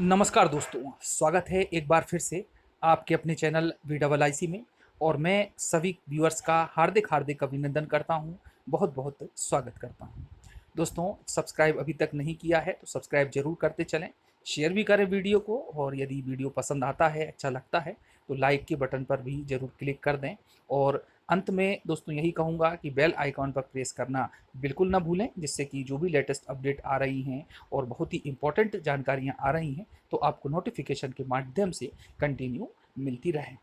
नमस्कार दोस्तों, स्वागत है एक बार फिर से आपके अपने चैनल VIIC में। और मैं सभी व्यूअर्स का हार्दिक अभिनंदन करता हूं, बहुत बहुत स्वागत करता हूं। दोस्तों, सब्सक्राइब अभी तक नहीं किया है तो सब्सक्राइब जरूर करते चलें, शेयर भी करें वीडियो को, और यदि वीडियो पसंद आता है, अच्छा लगता है तो लाइक के बटन पर भी ज़रूर क्लिक कर दें। और अंत में दोस्तों यही कहूँगा कि बेल आइकॉन पर प्रेस करना बिल्कुल ना भूलें, जिससे कि जो भी लेटेस्ट अपडेट आ रही हैं और बहुत ही इंपॉर्टेंट जानकारियाँ आ रही हैं तो आपको नोटिफिकेशन के माध्यम से कंटिन्यू मिलती रहे।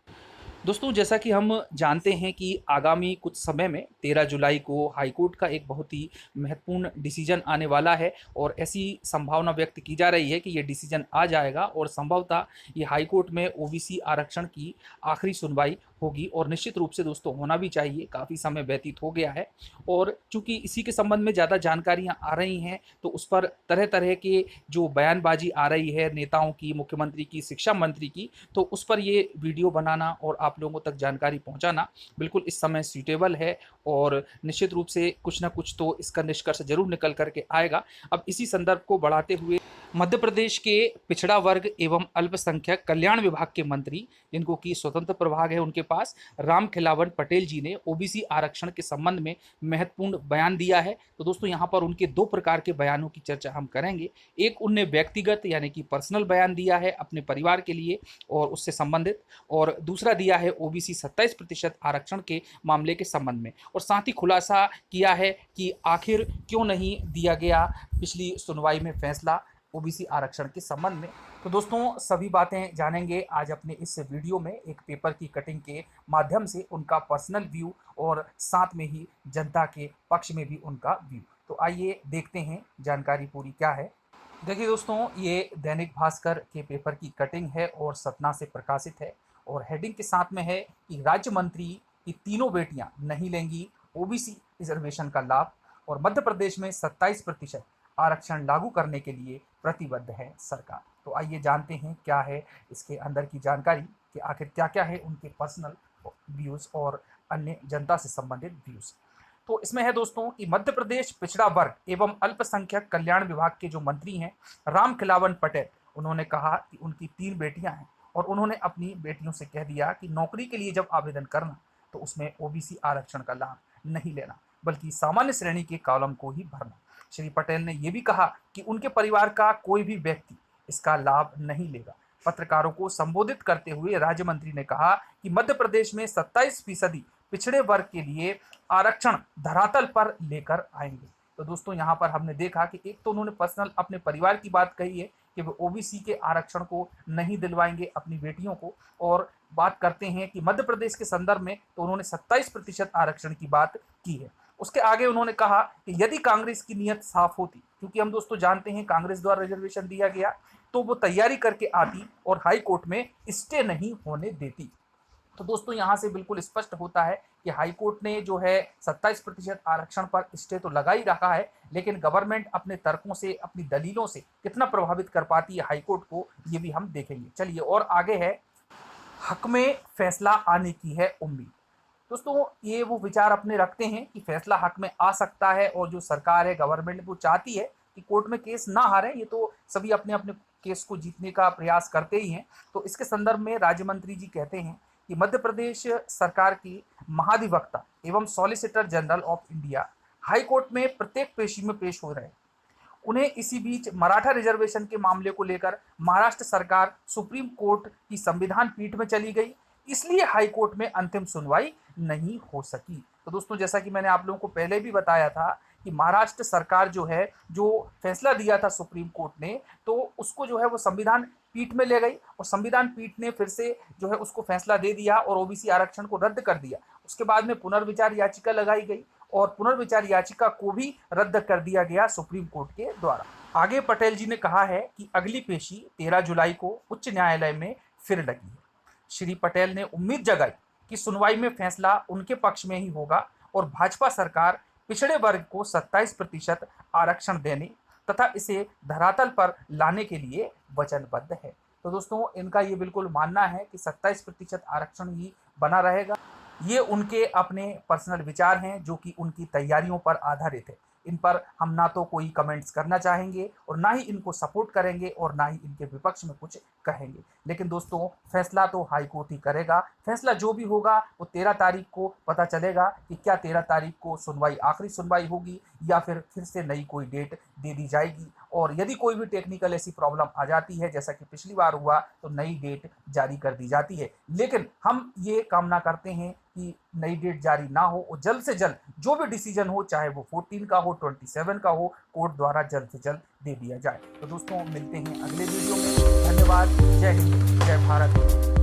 दोस्तों, जैसा कि हम जानते हैं कि आगामी कुछ समय में 13 जुलाई को हाई कोर्ट का एक बहुत ही महत्वपूर्ण डिसीजन आने वाला है, और ऐसी संभावना व्यक्त की जा रही है कि ये डिसीजन आ जाएगा और संभवतः ये हाई कोर्ट में ओबीसी आरक्षण की आखिरी सुनवाई होगी। और निश्चित रूप से दोस्तों होना भी चाहिए, काफ़ी समय व्यतीत हो गया है, और चूंकि इसी के संबंध में ज़्यादा जानकारियां आ रही हैं तो उस पर तरह तरह के जो बयानबाजी आ रही है नेताओं की, मुख्यमंत्री की, शिक्षा मंत्री की, तो उस पर ये वीडियो बनाना और आप लोगों तक जानकारी पहुंचाना बिल्कुल इस समय सूटेबल है। और निश्चित रूप से कुछ ना कुछ तो इसका निष्कर्ष जरूर निकल करके आएगा। अब इसी संदर्भ को बढ़ाते हुए मध्य प्रदेश के पिछड़ा वर्ग एवं अल्पसंख्यक कल्याण विभाग के मंत्री, जिनको कि स्वतंत्र प्रभाग है उनके पास, राम खिलावन पटेल जी ने ओबीसी आरक्षण के संबंध में महत्वपूर्ण बयान दिया है। तो दोस्तों यहाँ पर उनके दो प्रकार के बयानों की चर्चा हम करेंगे। एक, उनने व्यक्तिगत यानी कि पर्सनल बयान दिया है अपने परिवार के लिए और उससे संबंधित, और दूसरा दिया है ओबीसी 27% आरक्षण के मामले के संबंध में, और साथ ही खुलासा किया है कि आखिर क्यों नहीं दिया गया पिछली सुनवाई में फैसला ओबीसी आरक्षण के संबंध में। तो दोस्तों सभी बातें जानेंगे आज अपने इस वीडियो में, एक पेपर की कटिंग के माध्यम से उनका पर्सनल व्यू और साथ में ही जनता के पक्ष में भी उनका व्यू। तो आइए देखते हैं जानकारी पूरी क्या है। देखिए दोस्तों, ये दैनिक भास्कर के पेपर की कटिंग है और सतना से प्रकाशित है, और हेडिंग के साथ में है कि राज्य मंत्री की तीनों बेटियां नहीं लेंगी ओबीसी रिजर्वेशन का लाभ, और मध्य प्रदेश में 27% आरक्षण लागू करने के लिए प्रतिबद्ध है सरकार। तो आइए जानते हैं क्या है इसके अंदर की जानकारी, कि आखिर क्या क्या है उनके पर्सनल व्यूज़ और अन्य जनता से संबंधित व्यूज़। तो इसमें है दोस्तों कि मध्य प्रदेश पिछड़ा वर्ग एवं अल्पसंख्यक कल्याण विभाग के जो मंत्री हैं राम खिलावन पटेल, उन्होंने कहा कि उनकी 3 बेटियां हैं और उन्होंने अपनी बेटियों से कह दिया कि नौकरी के लिए जब आवेदन करना तो उसमें ओबीसी आरक्षण का लाभ नहीं लेना, बल्कि सामान्य श्रेणी के कॉलम को ही भरना। श्री पटेल ने यह भी कहा कि उनके परिवार का कोई भी व्यक्ति इसका लाभ नहीं लेगा। पत्रकारों को संबोधित करते हुए राज्य मंत्री ने कहा कि मध्य प्रदेश में 27% पिछड़े वर्ग के लिए आरक्षण धरातल पर लेकर आएंगे। तो दोस्तों यहाँ पर हमने देखा कि एक तो उन्होंने पर्सनल अपने परिवार की बात कही है कि वो ओबीसी के आरक्षण को नहीं दिलवाएंगे अपनी बेटियों को, और बात करते हैं कि मध्य प्रदेश के संदर्भ में तो उन्होंने 27% आरक्षण की बात की है। उसके आगे उन्होंने कहा कि यदि कांग्रेस की नीयत साफ होती, क्योंकि हम दोस्तों जानते हैं कांग्रेस द्वारा रिजर्वेशन दिया गया, तो वो तैयारी करके आती और हाई कोर्ट में स्टे नहीं होने देती। तो दोस्तों यहाँ से बिल्कुल स्पष्ट होता है कि हाई कोर्ट ने जो है 27% आरक्षण पर स्टे तो लगा ही रखा है, लेकिन गवर्नमेंट अपने तर्कों से, अपनी दलीलों से कितना प्रभावित कर पाती है हाई कोर्ट को, ये भी हम देखेंगे। चलिए और आगे है, हक में फैसला आने की है उम्मीद। दोस्तों ये वो विचार अपने रखते हैं कि फैसला हक में आ सकता है, और जो सरकार है, गवर्नमेंट, वो चाहती है कि कोर्ट में केस ना हारे। ये तो सभी अपने अपने केस को जीतने का प्रयास करते ही हैं। तो इसके संदर्भ में राज्य मंत्री जी कहते हैं कि मध्य प्रदेश सरकार की महाधिवक्ता एवं solicitor general of India high court में प्रत्येक पेशी में पेश हो रहे हैं। उन्हें इसी बीच मराठा रिजर्वेशन के मामले को लेकर महाराष्ट्र सरकार सुप्रीम कोर्ट की संविधान पीठ में चली गई, इसलिए हाई कोर्ट में अंतिम सुनवाई नहीं हो सकी। तो दोस्तों जैसा कि मैंने आप लोगों को पहले भी बताया था कि महाराष्ट्र सरकार जो है, जो फैसला दिया था सुप्रीम कोर्ट ने, तो उसको जो है वो संविधान पीठ में ले गई, और संविधान पीठ ने फिर से जो है उसको फैसला दे दिया और ओबीसी आरक्षण को रद्द कर दिया। उसके बाद में पुनर्विचार याचिका लगाई गई, और पुनर्विचार याचिका को भी रद्द कर दिया गया सुप्रीम कोर्ट के द्वारा। आगे पटेल जी ने कहा है कि अगली पेशी 13 जुलाई को उच्च न्यायालय में फिर लगी है। श्री पटेल ने उम्मीद जगाई कि सुनवाई में फैसला उनके पक्ष में ही होगा, और भाजपा सरकार पिछड़े वर्ग को 27% आरक्षण देने तथा इसे धरातल पर लाने के लिए वचनबद्ध है। तो दोस्तों इनका ये बिल्कुल मानना है कि 27% आरक्षण ही बना रहेगा। ये उनके अपने पर्सनल विचार हैं जो कि उनकी तैयारियों पर आधारित है। इन पर हम ना तो कोई कमेंट्स करना चाहेंगे और ना ही इनको सपोर्ट करेंगे और ना ही इनके विपक्ष में कुछ कहेंगे। लेकिन दोस्तों फैसला तो हाई कोर्ट ही करेगा। फैसला जो भी होगा वो 13 तारीख को पता चलेगा कि क्या 13 तारीख को सुनवाई आखिरी सुनवाई होगी या फिर से नई कोई डेट दे दी जाएगी। और यदि कोई भी टेक्निकल ऐसी प्रॉब्लम आ जाती है जैसा कि पिछली बार हुआ तो नई डेट जारी कर दी जाती है। लेकिन हम ये कामना करते हैं कि नई डेट जारी ना हो और जल्द से जल्द जो भी डिसीजन हो, चाहे वो 14 का हो, 27 का हो, कोर्ट द्वारा जल्द से जल्द दे दिया जाए। तो दोस्तों मिलते हैं अगले वीडियो में। धन्यवाद। जय हिंद, जय भारत।